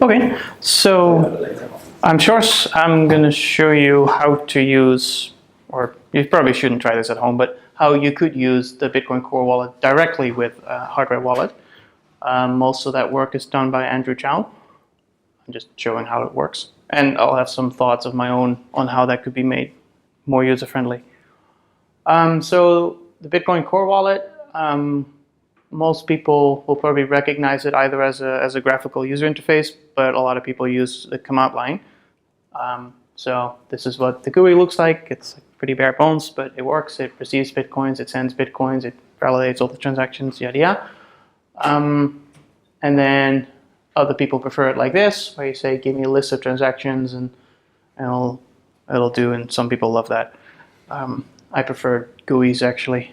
Okay, so I'm Sjors. I'm going to show you how to use, or you probably shouldn't try this at home, but how you could use the Bitcoin Core wallet directly with a hardware wallet. Most of that work is done by Andrew Chow. I'm just showing how it works. And I'll have some thoughts of my own on how that could be made more user-friendly. So the Bitcoin Core wallet, most people will probably recognize it either as a graphical user interface, but a lot of people use the command line. So this is what the GUI looks like. It's pretty bare bones, but it works. It receives Bitcoins, it sends Bitcoins, it validates all the transactions, yada yada. And then other people prefer it like this, where you say, give me a list of transactions, and it'll do, and some people love that. I prefer GUIs, actually.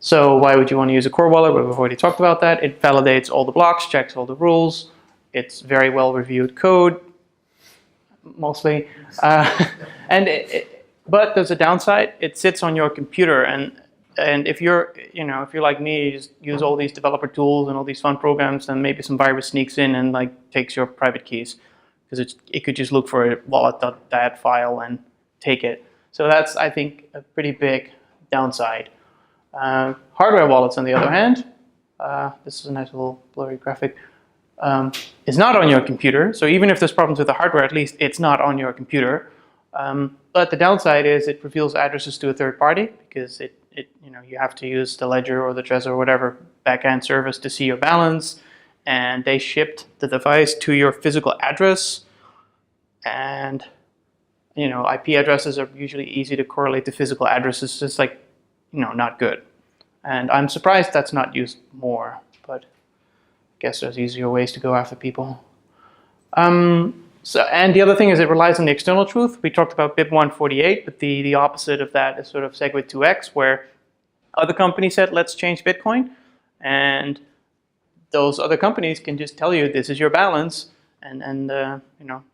So why would you want to use a core wallet? We've already talked about that. It validates all the blocks, checks all the rules. It's very well reviewed code, mostly. But there's a downside. It sits on your computer, and if you're like me, you just use all these developer tools and all these fun programs, then maybe some virus sneaks in and takes your private keys, because it could just look for a wallet.dat file and take it. So that's, I think, a pretty big downside. Hardware wallets, on the other hand, this is a nice little blurry graphic, is not on your computer. So even if there's problems with the hardware, at least it's not on your computer. But the downside is it reveals addresses to a third party, because you have to use the Ledger or the Trezor or whatever backend service to see your balance, and they shipped the device to your physical address. And IP addresses are usually easy to correlate to physical addresses. It's not good. And I'm surprised that's not used more, but I guess there's easier ways to go after people. And the other thing is it relies on the external truth. We talked about BIP 148, but the opposite of that is sort of SegWit 2x, where other companies said, let's change Bitcoin. And those other companies can just tell you this is your balance, and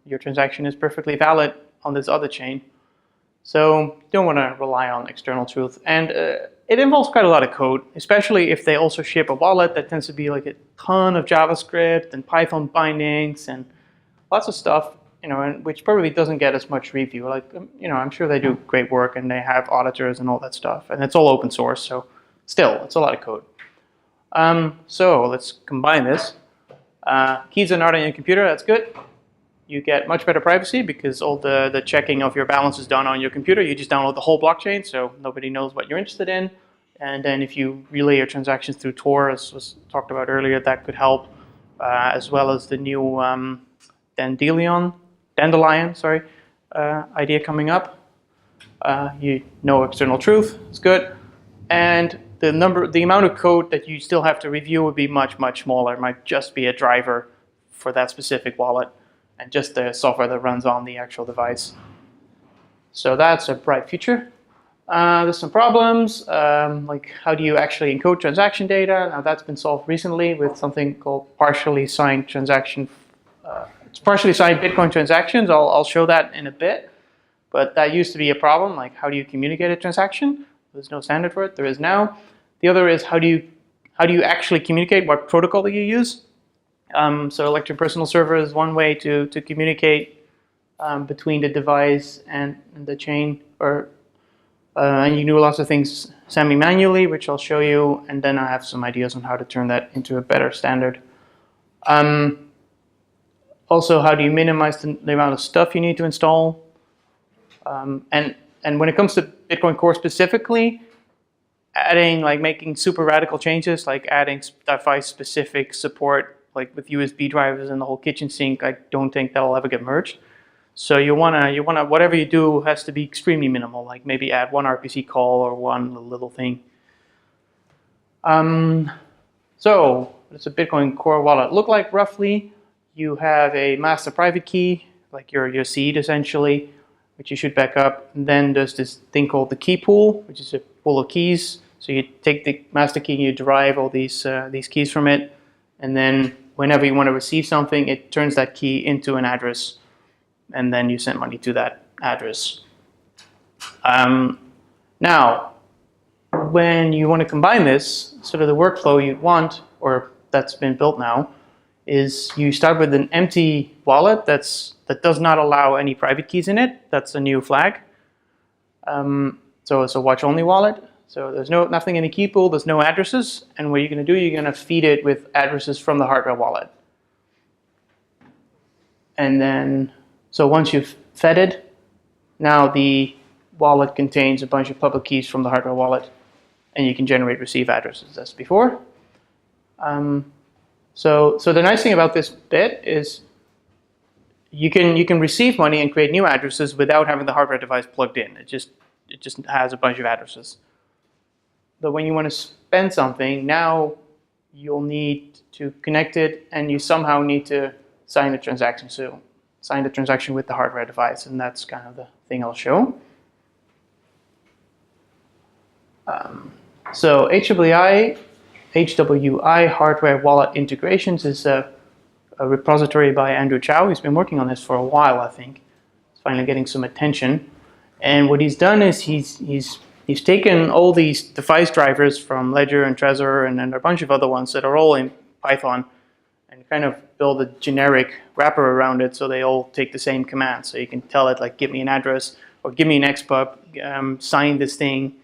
your transaction is perfectly valid on this other chain. So you don't want to rely on external truth. And it involves quite a lot of code, especially if they also ship a wallet that tends to be like a ton of JavaScript and Python bindings and lots of stuff, and which probably doesn't get as much review. I'm sure they do great work and they have auditors and all that stuff, and it's all open source, so still, it's a lot of code. So let's combine this. Keys are not on your computer, that's good. You get much better privacy because all the checking of your balance is done on your computer. You just download the whole blockchain, so nobody knows what you're interested in. And then if you relay your transactions through Tor, as was talked about earlier, that could help, as well as the new Dandelion idea coming up. External truth, it's good. And the amount of code that you still have to review would be much, much smaller. It might just be a driver for that specific wallet, and just the software that runs on the actual device. So that's a bright future. There's some problems, like how do you actually encode transaction data? Now that's been solved recently with something called partially signed it's partially signed Bitcoin transactions. I'll show that in a bit. But that used to be a problem, like how do you communicate a transaction? There's no standard for it, there is now. The other is how do you actually communicate, what protocol do you use? So Electron Personal Server is one way to communicate between the device and the chain, and you do lots of things semi-manually, which I'll show you, and then I have some ideas on how to turn that into a better standard. Also, how do you minimize the amount of stuff you need to install? And when it comes to Bitcoin Core specifically, making super radical changes, like adding device-specific support, like with USB drivers and the whole kitchen sink, I don't think that'll ever get merged. So you wanna whatever you do has to be extremely minimal, like maybe add one RPC call or one little thing. So what does a Bitcoin Core wallet look like roughly? You have a master private key, like your seed essentially, which you should back up. And then there's this thing called the key pool, which is a pool of keys. So you take the master key and you derive all these keys from it, and then whenever you want to receive something, it turns that key into an address, and then you send money to that address. Now, when you want to combine this, sort of the workflow you want, or that's been built now, is you start with an empty wallet that does not allow any private keys in it. That's a new flag. So it's a watch-only wallet. So there's nothing in the key pool, there's no addresses, and what you're going to do, you're going to feed it with addresses from the hardware wallet. And then, so once you've fed it, now the wallet contains a bunch of public keys from the hardware wallet, and you can generate receive addresses as before. So the nice thing about this bit is you can receive money and create new addresses without having the hardware device plugged in. It just has a bunch of addresses. But when you want to spend something, now you'll need to connect it, and you somehow need to sign the transaction. So sign the transaction with the hardware device, and that's kind of the thing I'll show. So HWI Hardware Wallet Integrations is a repository by Andrew Chow. He's been working on this for a while, I think. It's finally getting some attention. And what he's done is he's taken all these device drivers from Ledger and Trezor and a bunch of other ones that are all in Python, and kind of build a generic wrapper around it so they all take the same command. So you can tell it, like, give me an address, or give me an XPub, sign this thing,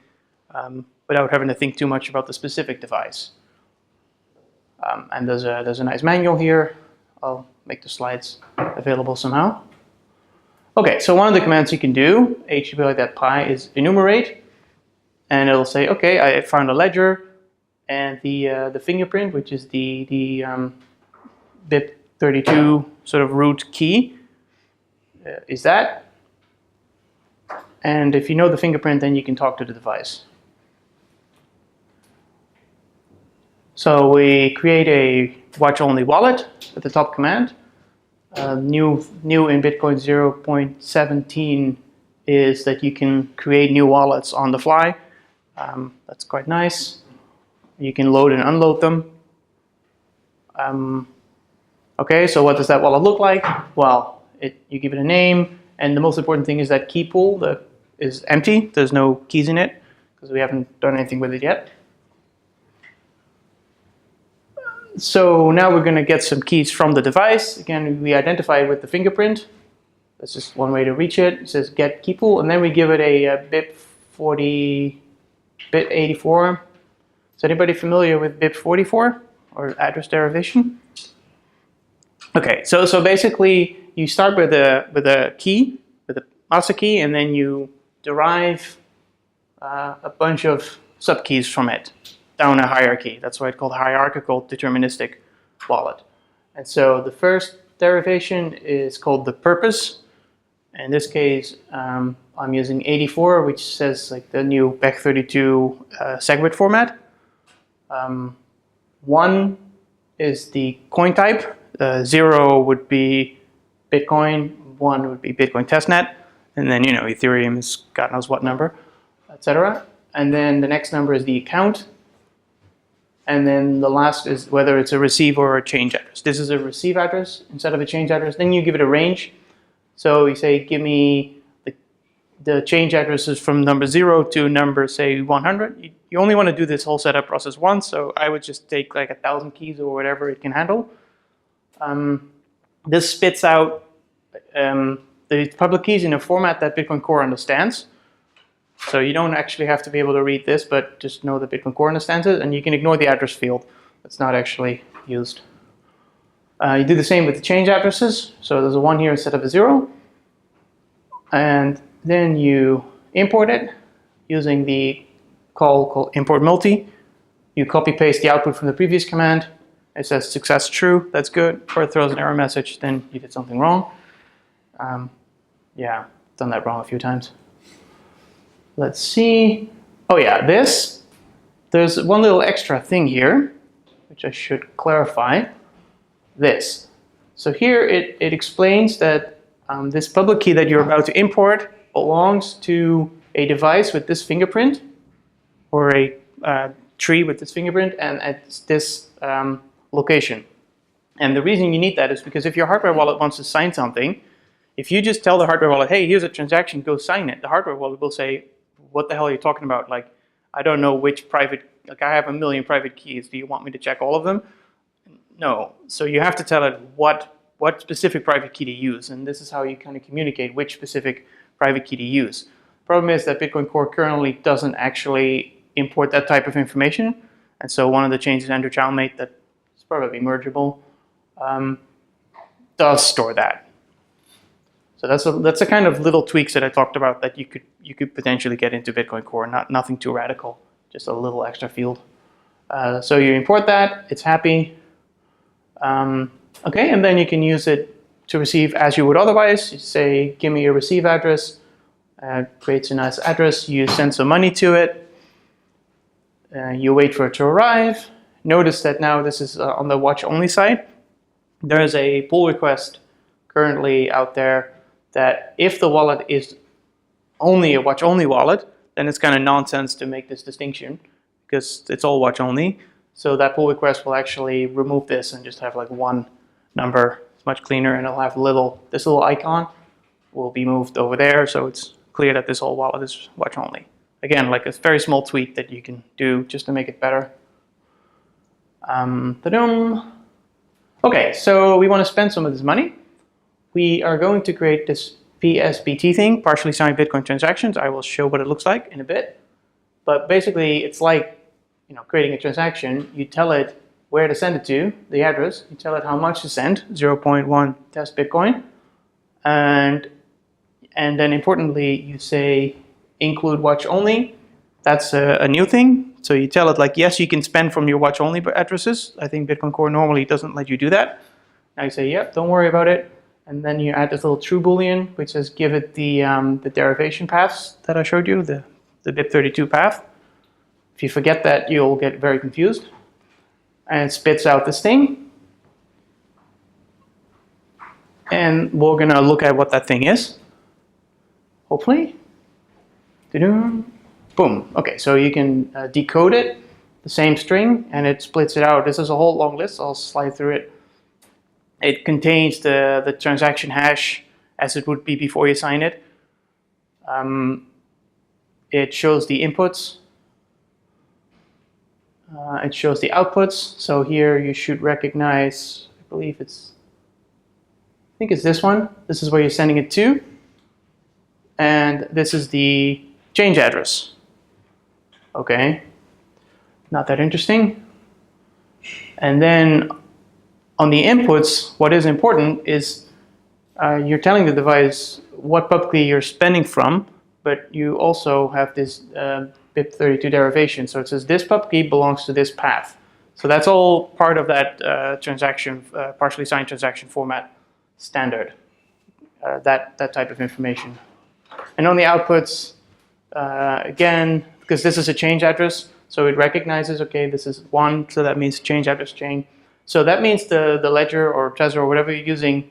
without having to think too much about the specific device. And there's a nice manual here. I'll make the slides available somehow. Okay, so one of the commands you can do, hwi.py, is enumerate, and it'll say, okay, I found a ledger, and the fingerprint, which is the BIP32 sort of root key, is that. And if you know the fingerprint, then you can talk to the device. So we create a watch-only wallet with the top command. New in Bitcoin 0.17 is that you can create new wallets on the fly. That's quite nice. You can load and unload them. Okay, so what does that wallet look like? Well, you give it a name, and the most important thing is that key pool is empty. There's no keys in it because we haven't done anything with it yet. So now we're going to get some keys from the device. Again, we identify it with the fingerprint. That's just one way to reach it. It says get key pool, and then we give it a BIP84. Is anybody familiar with BIP44 or address derivation? Okay, so basically you start with a key, with a master key, and then you derive a bunch of subkeys from it down a hierarchy. That's why it's called hierarchical deterministic wallet. And so the first derivation is called the purpose. In this case, I'm using 84, which says like the new BEC32 SegWit format. 1 is the coin type. 0 would be Bitcoin. 1 would be Bitcoin testnet. And then, Ethereum is God knows what number, etc. And then the next number is the account. And then the last is whether it's a receive or a change address. This is a receive address instead of a change address. Then you give it a range. So you say, give me the change addresses from number 0 to number, say, 100. You only want to do this whole setup process once, so I would just take like 1,000 keys or whatever it can handle. This spits out the public keys in a format that Bitcoin Core understands. So you don't actually have to be able to read this, but just know that Bitcoin Core understands it, and you can ignore the address field. That's not actually used. You do the same with the change addresses. So there's a 1 here instead of a 0. And then you import it using the call called import multi. You copy paste the output from the previous command. It says success true, that's good. Or it throws an error message, then you did something wrong. Yeah, done that wrong a few times. Let's see. Oh yeah, there's one little extra thing here, which I should clarify. This. So here it explains that this public key that you're about to import belongs to a device with this fingerprint, or a tree with this fingerprint, and at this location. And the reason you need that is because if your hardware wallet wants to sign something, if you just tell the hardware wallet, hey, here's a transaction, go sign it, the hardware wallet will say, what the hell are you talking about? Like, I don't know which private, like I have 1 million private keys. Do you want me to check all of them? No. So you have to tell it what specific private key to use, and this is how you kind of communicate which specific private key to use. Problem is that Bitcoin Core currently doesn't actually import that type of information, and so one of the changes Andrew Chow made that is probably mergeable does store that. So that's a kind of little tweaks that I talked about that you could potentially get into Bitcoin Core. Nothing too radical, just a little extra field. So you import that, it's happy. Okay, and then you can use it to receive as you would otherwise. You say, give me your receive address. Creates a nice address. You send some money to it. You wait for it to arrive. Notice that now this is on the watch only side. There is a pull request currently out there that if the wallet is only a watch only wallet, then it's kind of nonsense to make this distinction because it's all watch only. So that pull request will actually remove this and just have like one number. It's much cleaner, and it'll have this little icon will be moved over there, so it's clear that this whole wallet is watch only. Again, like a very small tweak that you can do just to make it better. Okay, so we want to spend some of this money. We are going to create this PSBT thing, partially signed Bitcoin transactions. I will show what it looks like in a bit. But basically, it's like creating a transaction. You tell it where to send it to, the address. You tell it how much to send, 0.1 test Bitcoin. And then importantly, you say include watch only. That's a new thing. So you tell it like, yes, you can spend from your watch only addresses. I think Bitcoin Core normally doesn't let you do that. Now you say, yep, don't worry about it. And then you add this little true boolean, which says give it the derivation paths that I showed you, the BIP32 path. If you forget that, you'll get very confused. And it spits out this thing. And we're going to look at what that thing is, hopefully. Boom. Okay, so you can decode it, the same string, and it splits it out. This is a whole long list. I'll slide through it. It contains the transaction hash as it would be before you sign it. It shows the inputs. It shows the outputs. So here you should recognize, I think it's this one. This is where you're sending it to. And this is the change address. Okay, not that interesting. And then on the inputs, what is important is you're telling the device what pub key you're spending from, but you also have this BIP32 derivation. So it says this pub key belongs to this path. So that's all part of that transaction, partially signed transaction format standard, that type of information. And on the outputs, again, because this is a change address, so it recognizes, okay, this is 1, so that means change address chain. So that means the ledger or Trezor or whatever you're using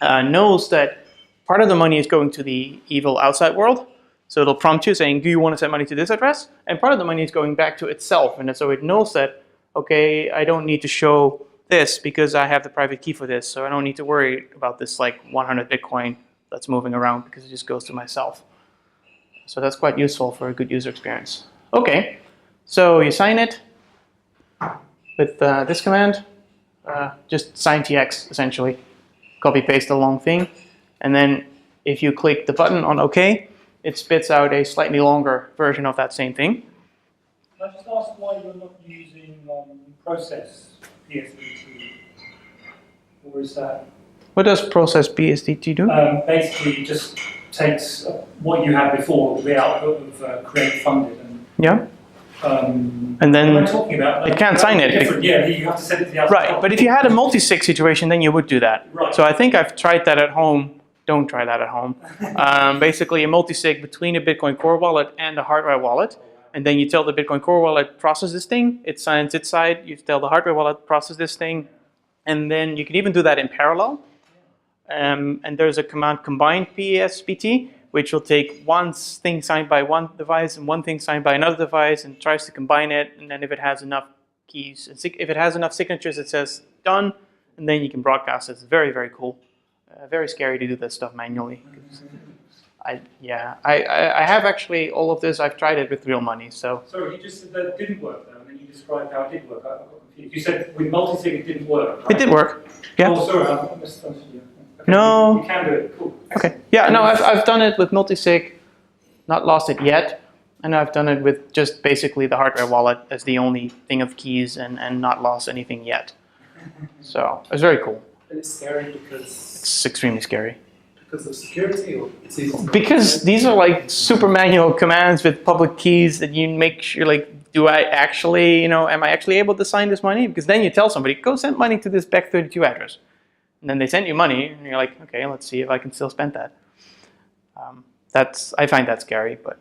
knows that part of the money is going to the evil outside world. So it'll prompt you saying, do you want to send money to this address? And part of the money is going back to itself. And so it knows that, okay, I don't need to show this because I have the private key for this. So I don't need to worry about this like 100 Bitcoin that's moving around because it just goes to myself. So that's quite useful for a good user experience. Okay, so you sign it with this command. Just sign TX, essentially. Copy paste the long thing. And then if you click the button on OK, it spits out a slightly longer version of that same thing. Can I just ask why you're not using process PSDT? Or is that? What does process PSDT do? Basically, it just takes what you had before, the output of create funded. And, yeah. And then what am I talking about? It can't sign it. Yeah, you have to send it to the outside. Right, but if you had a multi-sig situation, then you would do that. Right. So I think I've tried that at home. Don't try that at home. Basically, a multi-sig between a Bitcoin Core wallet and a hardware wallet. And then you tell the Bitcoin Core wallet, process this thing. It signs its side. You tell the hardware wallet, process this thing. And then you can even do that in parallel. And there's a command combine PSBT, which will take one thing signed by one device and one thing signed by another device and tries to combine it. And then if it has enough keys, if it has enough signatures, it says done. And then you can broadcast it. It's very, very cool. Very scary to do this stuff manually. I have actually all of this. I've tried it with real money. So. Sorry, you just said that it didn't work though, and then you described how it did work. I got confused. You said with multi-sig it didn't work, right? It did work. Yeah. Oh, sorry, I misunderstood you. Okay, No. You can do it. Cool. Okay. Yeah. No, I've done it with multi-sig, not lost it yet, and I've done it with just basically the hardware wallet as the only thing of keys and not lost anything yet. So it was very cool. And it's scary because It's extremely scary. of security, or it's easy to Because these are like super manual commands with public keys that you make sure, like, do I actually, am I actually able to sign this money? Because then you tell somebody, go send money to this Back32 address. And then they send you money, and you're like, okay, let's see if I can still spend that. I find that scary, but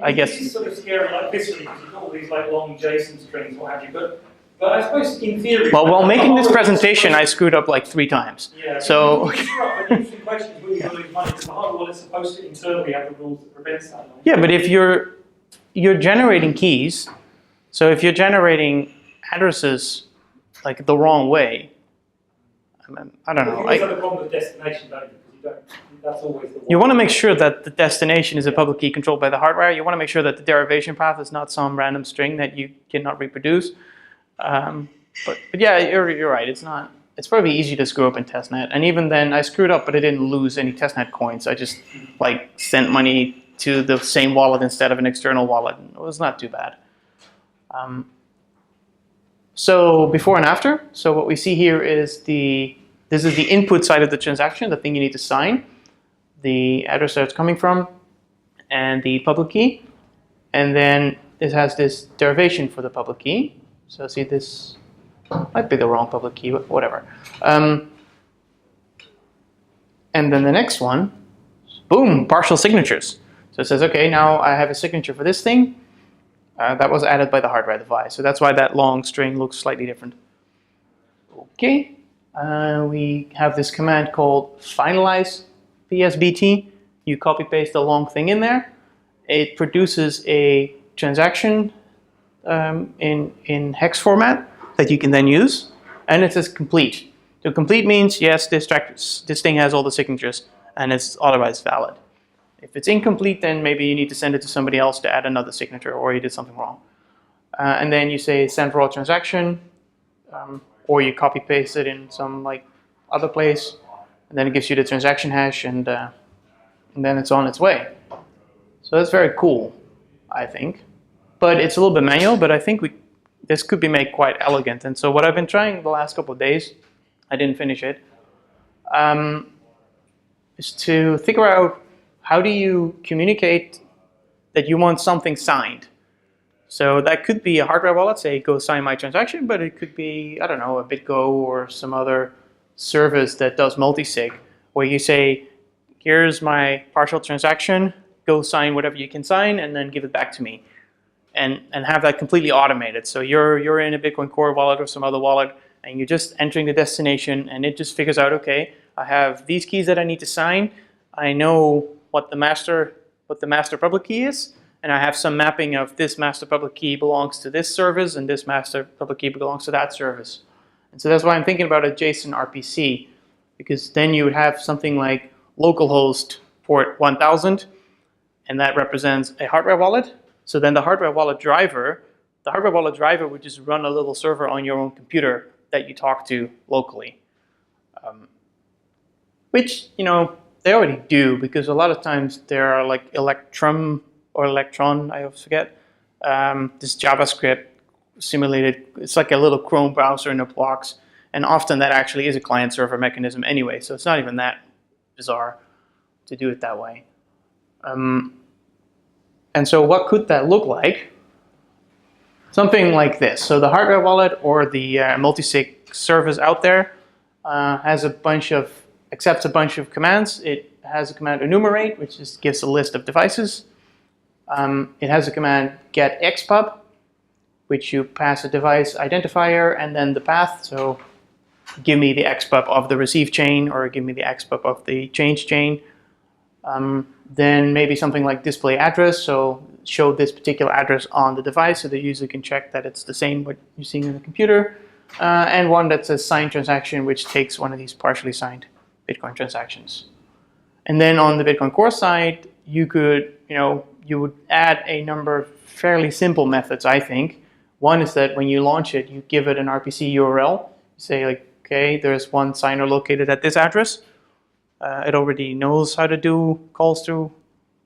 I guess. It's sort of scary, like this, because you've got all these like long JSON strings, what have you. But I suppose in theory. Well, while making this presentation, I screwed up like 3 times. Yeah. So. But the interesting question is, when you lose money, because the hardware wallet's supposed to internally have the rules that prevents that. Yeah, but if you're generating keys, so if you're generating addresses like the wrong way, I don't know. You always have a problem with destination, don't you? Because that's always the one. You want to make sure that the destination is a public key controlled by the hardware. You want to make sure that the derivation path is not some random string that you cannot reproduce. But yeah, you're right. It's probably easy to screw up in testnet. And even then, I screwed up, but I didn't lose any testnet coins. I just like sent money to the same wallet instead of an external wallet. It was not too bad. So before and after. So what we see here is this is the input side of the transaction, the thing you need to sign, the address that it's coming from, and the public key. And then it has this derivation for the public key. So see, this might be the wrong public key, but whatever. And then the next one, boom, partial signatures. So it says, okay, now I have a signature for this thing. That was added by the hardware device. So that's why that long string looks slightly different. Okay, we have this command called finalize PSBT. You copy paste the long thing in there. It produces a transaction in hex format that you can then use, and it says complete. So complete means yes, this thing has all the signatures and it's otherwise valid. If it's incomplete, then maybe you need to send it to somebody else to add another signature, or you did something wrong. And then you say send raw transaction, or you copy paste it in some like other place, and then it gives you the transaction hash, and then it's on its way. So that's very cool, I think. But it's a little bit manual, but I think this could be made quite elegant. And so what I've been trying the last couple of days, I didn't finish it, is to figure out how do you communicate that you want something signed. So that could be a hardware wallet, say go sign my transaction, but it could be, I don't know, a BitGo or some other service that does multi-sig, where you say, here's my partial transaction, go sign whatever you can sign, and then give it back to me. And have that completely automated. So you're in a Bitcoin Core wallet or some other wallet, and you're just entering the destination, and it just figures out, okay, I have these keys that I need to sign. I know what the master public key is, and I have some mapping of this master public key belongs to this service, and this master public key belongs to that service. And so that's why I'm thinking about a JSON RPC, because then you would have something like localhost port 1000, and that represents a hardware wallet. So then the hardware wallet driver would just run a little server on your own computer that you talk to locally. Which, they already do, because a lot of times there are like Electron, I always forget, this JavaScript simulated, it's like a little Chrome browser in a box, and often that actually is a client-server mechanism anyway, so it's not even that bizarre to do it that way. And so what could that look like? Something like this. So the hardware wallet or the multi-sig service out there accepts a bunch of commands. It has a command enumerate, which just gives a list of devices. It has a command get xpub, which you pass a device identifier and then the path. So give me the xpub of the receive chain, or give me the xpub of the change chain. Then maybe something like display address, so show this particular address on the device so the user can check that it's the same what you're seeing in the computer. And one that says signed transaction, which takes one of these partially signed Bitcoin transactions. And then on the Bitcoin Core side, you could, you would add a number of fairly simple methods, I think, One is that when you launch it, you give it an RPC URL. You say like, okay, there's one signer located at this address. It already knows how to do calls to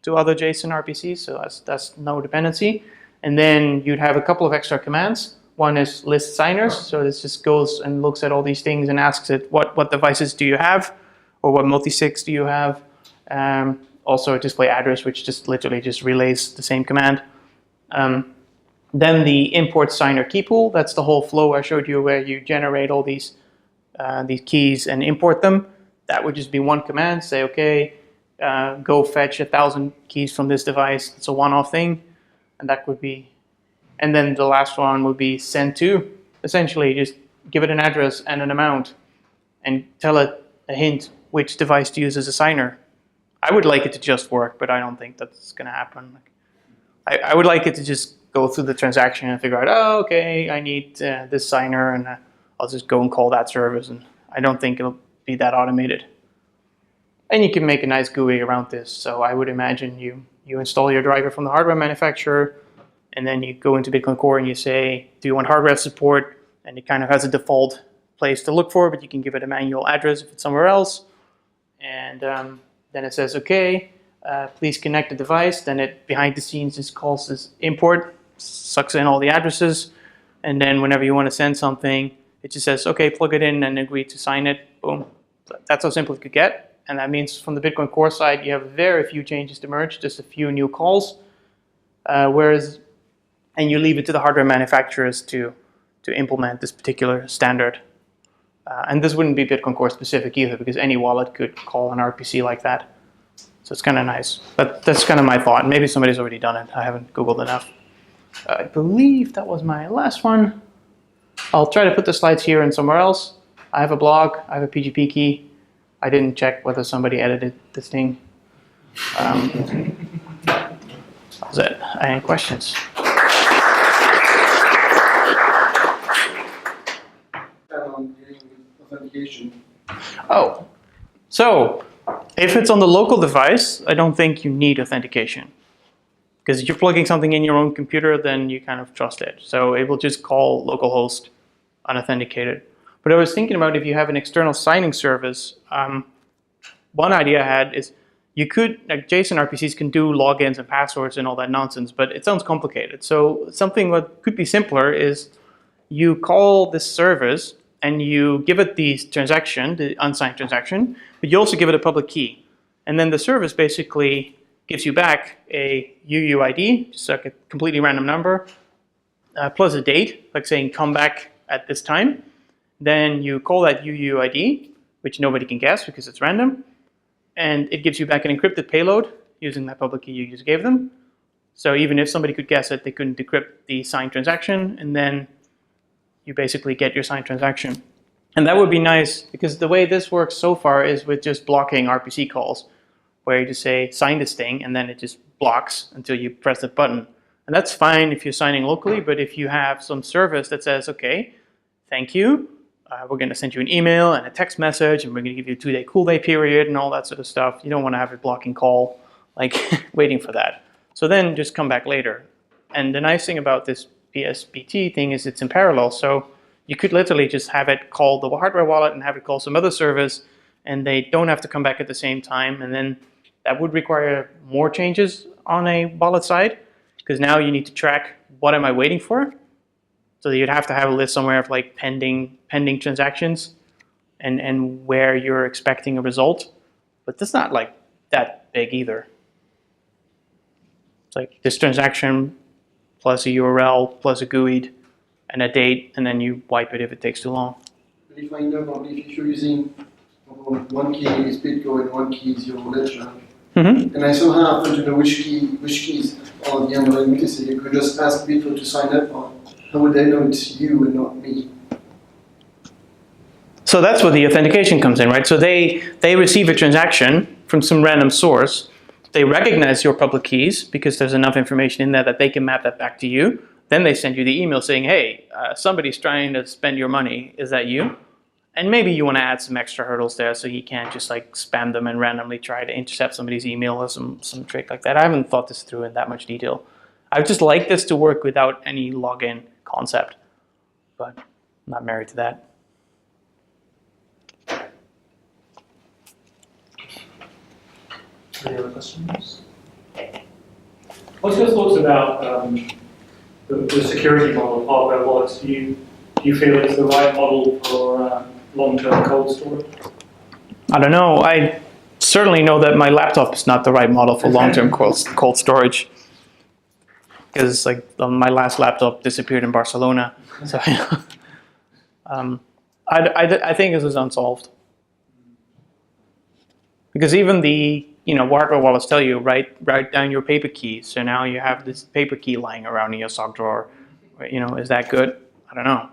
other JSON RPCs, so that's no dependency. And then you'd have a couple of extra commands. One is list signers, so this just goes and looks at all these things and asks it what devices do you have, or what multisigs do you have. Also a display address, which just literally just relays the same command. Then the import signer key pool, that's the whole flow I showed you where you generate all these keys and import them. That would just be one command, say, okay, go fetch 1,000 keys from this device. It's a one-off thing, and that would be, and then the last one would be send to. Essentially, just give it an address and an amount, and tell it a hint which device to use as a signer. I would like it to just work, but I don't think that's going to happen. I would like it to just go through the transaction and figure out, oh, okay, I need this signer, and I'll just go and call that service. And I don't think it'll be that automated. And you can make a nice GUI around this. So I would imagine you install your driver from the hardware manufacturer, and then you go into Bitcoin Core and you say, do you want hardware support? And it kind of has a default place to look for, but you can give it a manual address if it's somewhere else. And then it says, okay, please connect the device. Then it, behind the scenes, just calls this import, sucks in all the addresses. And then whenever you want to send something, it just says, okay, plug it in and agree to sign it. Boom. That's how simple it could get. And that means from the Bitcoin Core side, you have very few changes to merge, just a few new calls. And you leave it to the hardware manufacturers to implement this particular standard. And this wouldn't be Bitcoin Core specific either, because any wallet could call an RPC like that. So it's kind of nice. That's kind of my thought. Maybe somebody's already done it. I haven't Googled enough. I believe that was my last one. I'll try to put the slides here and somewhere else. I have a blog. I have a PGP key. I didn't check whether somebody edited this thing. That's it. Any questions? Authentication. Oh, so if it's on the local device, I don't think you need authentication. Because if you're plugging something in your own computer, then you kind of trust it. So it will just call localhost unauthenticated. But I was thinking about if you have an external signing service, one idea I had is you could, like JSON RPCs can do logins and passwords and all that nonsense, but it sounds complicated. So something that could be simpler is you call this service and you give it the transaction, the unsigned transaction, but you also give it a public key. And then the service basically gives you back a UUID, just like a completely random number, plus a date, like saying come back at this time. Then you call that UUID, which nobody can guess because it's random, and it gives you back an encrypted payload using that public key you just gave them. So even if somebody could guess it, they couldn't decrypt the signed transaction, and then you basically get your signed transaction. And that would be nice, because the way this works so far is with just blocking RPC calls, where you just say, sign this thing, and then it just blocks until you press the button. And that's fine if you're signing locally, but if you have some service that says, okay, thank you, we're going to send you an email and a text message, and we're going to give you a 2-day cool day period and all that sort of stuff. You don't want to have a blocking call, like waiting for that. So then just come back later. And the nice thing about this PSBT thing is it's in parallel. So you could literally just have it call the hardware wallet and have it call some other service, and they don't have to come back at the same time. And then that would require more changes on a wallet side, because now you need to track what am I waiting for. So you'd have to have a list somewhere of like pending transactions and where you're expecting a result. But that's not like that big either. It's like this transaction plus a URL plus a GUID and a date, and then you wipe it if it takes too long. But if I know probably if you're using one key is Bitcoin, one key is your ledger, and I somehow happen to know which keys are the underlying multisig, you could just ask Bitcoin to sign up on. How would they know it's you and not me? So that's where the authentication comes in, right? So they receive a transaction from some random source. They recognize your public keys because there's enough information in there that they can map that back to you. Then they send you the email saying, hey, somebody's trying to spend your money. Is that you? And maybe you want to add some extra hurdles there so you can't just like spam them and randomly try to intercept somebody's email or some trick like that. I haven't thought this through in that much detail. I would just like this to work without any login, concept, but I'm not married to that. Any other questions? What's your thoughts about the security model of hardware wallets? Do you feel it's the right model for long-term cold storage? I don't know. I certainly know that my laptop is not the right model for long-term cold storage, because like my last laptop disappeared in Barcelona. So I think this is unsolved, because even the hardware wallets tell you write down your paper key. So now you have this paper key lying around in your sock drawer. Is that good? I don't know.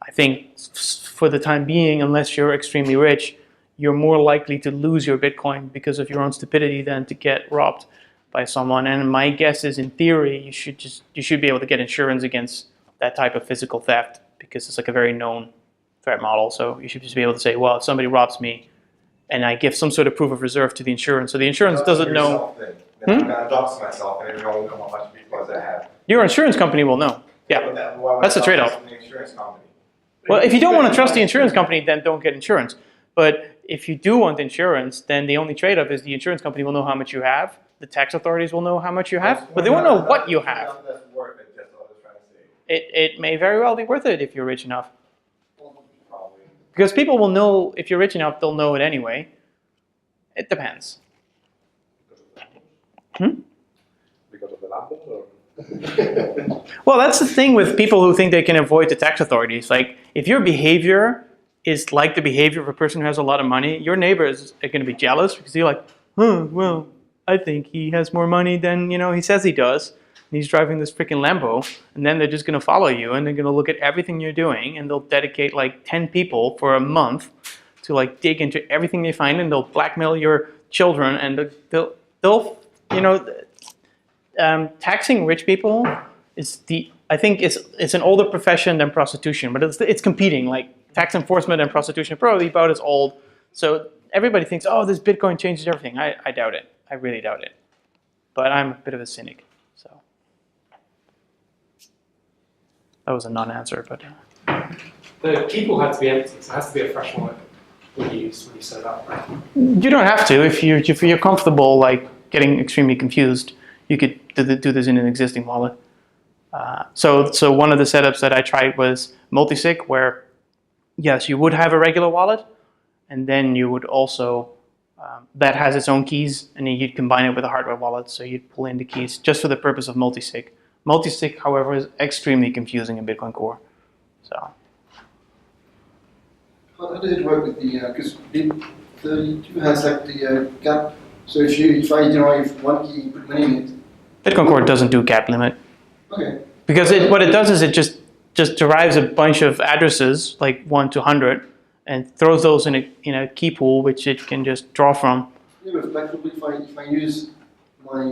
I think for the time being, unless you're extremely rich, you're more likely to lose your Bitcoin because of your own stupidity than to get robbed by someone. And my guess is, in theory, you should be able to get insurance against that type of physical theft, because it's like a very known threat model. So you should just be able to say, well, if somebody robs me, and I give some sort of proof of reserve to the insurance, so the insurance doesn't know. I'm gonna dox myself, and everyone will know how much Bitcoins I have. Your insurance company will know. Yeah, that's a trade-off. The insurance company. Well, if you don't want to trust the insurance company, then don't get insurance. But if you do want insurance, then the only trade-off is the insurance company will know how much you have, the tax authorities will know how much you have, but they won't know what you have. That's worth it, that's what I was trying to say. It may very well be worth it if you're rich enough. Probably. Because people will know, if you're rich enough, they'll know it anyway. It depends. Because of the laptop, or? Well, that's the thing with people who think they can avoid the tax authorities. Like, if your behavior is like the behavior of a person who has a lot of money, your neighbors are going to be jealous because you're like, well, I think he has more money than he says he does. And he's driving this freaking Lambo, and then they're just going to follow you, and they're going to look at everything you're doing, and they'll dedicate like 10 people for a month to like dig into everything they find, and they'll blackmail your children, and they'll taxing rich people I think it's an older profession than prostitution, but it's competing. Like, tax enforcement and prostitution are probably about as old. So everybody thinks, oh, this Bitcoin changes everything. I doubt it. I really doubt it. But I'm a bit of a cynic. So that was a non-answer, but The key pool had to be empty, so it has to be a fresh wallet when you set it up, right? you don't have to. If you're comfortable like getting extremely confused, you could do this in an existing wallet. So one of the setups that I tried was multisig, where yes, you would have a regular wallet, and then you would also that has its own keys, and then you'd combine it with a hardware wallet. So you'd pull in the keys just for the purpose of multisig. Multisig, however, is extremely confusing in Bitcoin Core. So How does it work with the, because BIP32 has like the gap, so if I derive one key, put money in it. Bitcoin Core doesn't do gap limit. Okay. Because what it does is it just derives a bunch of addresses, like 1 to 100, and throws those in a key pool, which it can just draw from. Yeah, but like if I use my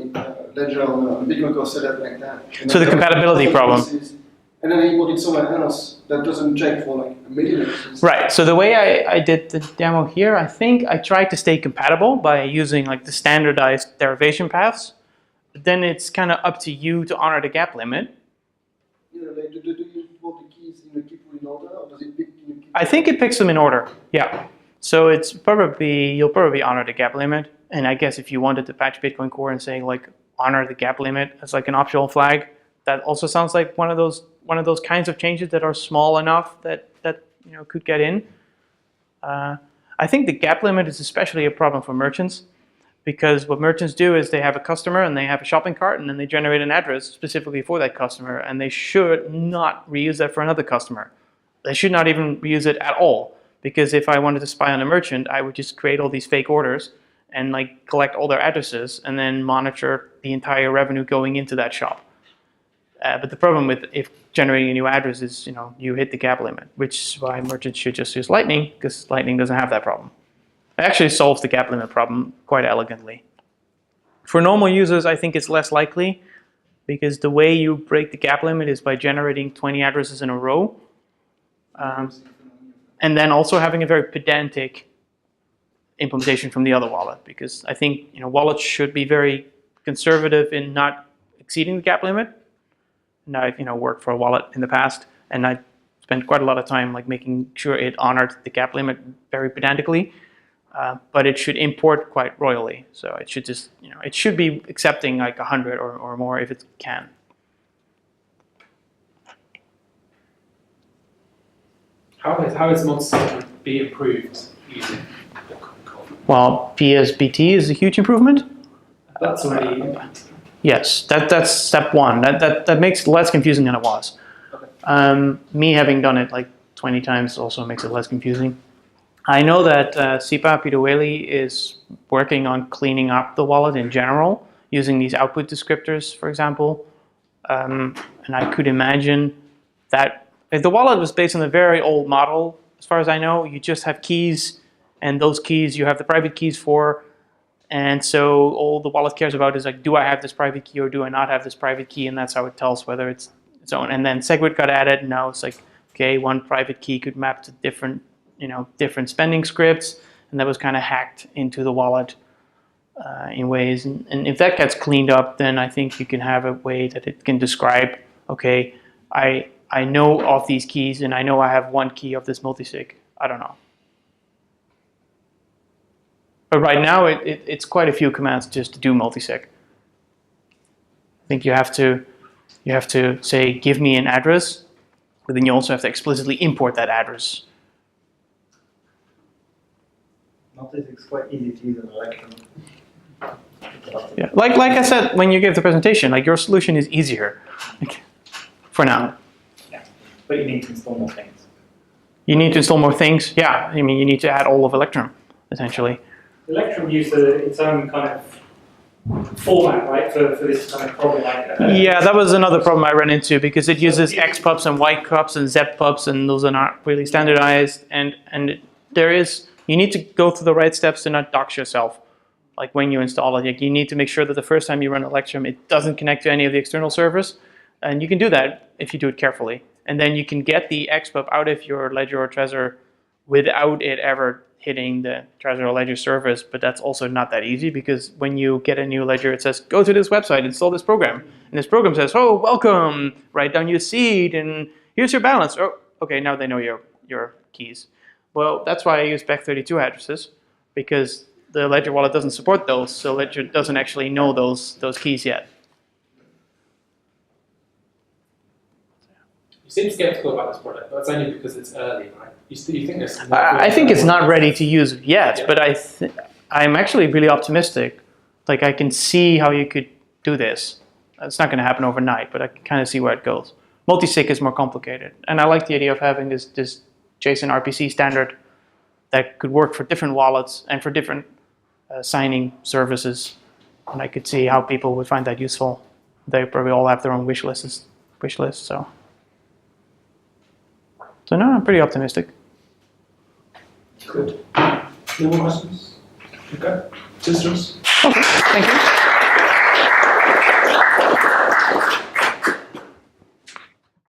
ledger on a Bitcoin Core setup like that. So the compatibility problem. And then I import it somewhere else that doesn't check for like a million. Right. So the way I did the demo here, I think I tried to stay compatible by using like the standardized derivation paths. But then it's kind of up to you to honor the gap limit. You know, like, do you import the keys in the key pool in order, or does it pick in the key pool? I think it picks them in order. Yeah. So you'll probably honor the gap limit. And I guess if you wanted to patch Bitcoin Core and say like honor the gap limit as like an optional flag, that also sounds like one of those kinds of changes that are small enough that could get in. I think the gap limit is especially a problem for merchants, because what merchants do is they have a customer and they have a shopping cart, and then they generate an address specifically for that customer, and they should not reuse that for another customer. They should not even reuse it at all, because if I wanted to spy on a merchant, I would just create all these fake orders and like collect all their addresses and then monitor the entire revenue going into that shop. But the problem with if generating a new address is, you hit the gap limit, which is why merchants should just use Lightning, because Lightning doesn't have that problem. It actually solves the gap limit problem quite elegantly. For normal users, I think it's less likely, because the way you break the gap limit is by generating 20 addresses in a row, and then also having a very pedantic implementation from the other wallet, because I think wallets should be very conservative in not exceeding the gap limit. and I've worked for a wallet in the past, and I spent quite a lot of time like making sure it honored the cap limit very pedantically. But it should import quite royally, so it should just it should be accepting like 100 or more if it can. How is multi-sig be improved using Bitcoin Core? Well, PSBT is a huge improvement. That's already implemented. Yes, that's step one. That makes it less confusing than it was. Okay. Me having done it like 20 times also makes it less confusing. I know that Sipa Piduweli is working on cleaning up the wallet in general, using these output descriptors, for example. And I could imagine that if the wallet was based on a very old model, as far as I know, you just have keys, and those keys you have the private keys for. And so all the wallet cares about is like, do I have this private key or do I not have this private key? And that's how it tells whether it's its own. And then SegWit got added, and now it's like, okay, one private key could map to different spending scripts, and that was kind of hacked into the wallet in ways. And if that gets cleaned up, then I think you can have a way that it can describe, okay, I know of these keys, and I know I have one key of this multisig. I don't know. But right now, it's quite a few commands just to do multisig. I think you have to say, give me an address, but then you also have to explicitly import that address. Multisig is quite easy to use in Electrum. Yeah, like I said when you gave the presentation, like your solution is easier, for now. Yeah, but you need to install more things. You need to install more things. Yeah, I mean you need to add all of Electrum, essentially. Electrum used its own kind of format, right, for this kind of problem. Yeah, that was another problem I ran into because it uses XPubs and YPubs and ZPubs, and those are not really standardized. And you need to go through the right steps to not dox yourself. Like when you install it, like you need to make sure that the first time you run Electrum, it doesn't connect to any of the external servers. And you can do that if you do it carefully. And then you can get the XPub out of your Ledger or Trezor without it ever hitting the Trezor or Ledger service. But that's also not that easy because when you get a new Ledger, it says, go to this website, install this program. And this program says, oh, welcome, write down your seed, and here's your balance. Oh, okay, now they know your keys. Well, that's why I use Bech32 addresses, because the Ledger wallet doesn't support those, so Ledger doesn't actually know those keys yet. You seem skeptical about this product, but that's only because it's early, right? You think this? I think it's not ready to use yet, Yeah. but I'm actually really optimistic. Like I can see how you could do this. It's not going to happen overnight, but I can kind of see where it goes. Multisig is more complicated, and I like the idea of having this JSON RPC standard that could work for different wallets and for different signing services. And I could see how people would find that useful. They probably all have their own wish lists. So no, I'm pretty optimistic. Good. No more questions? Okay. Sisters? Okay, thank you.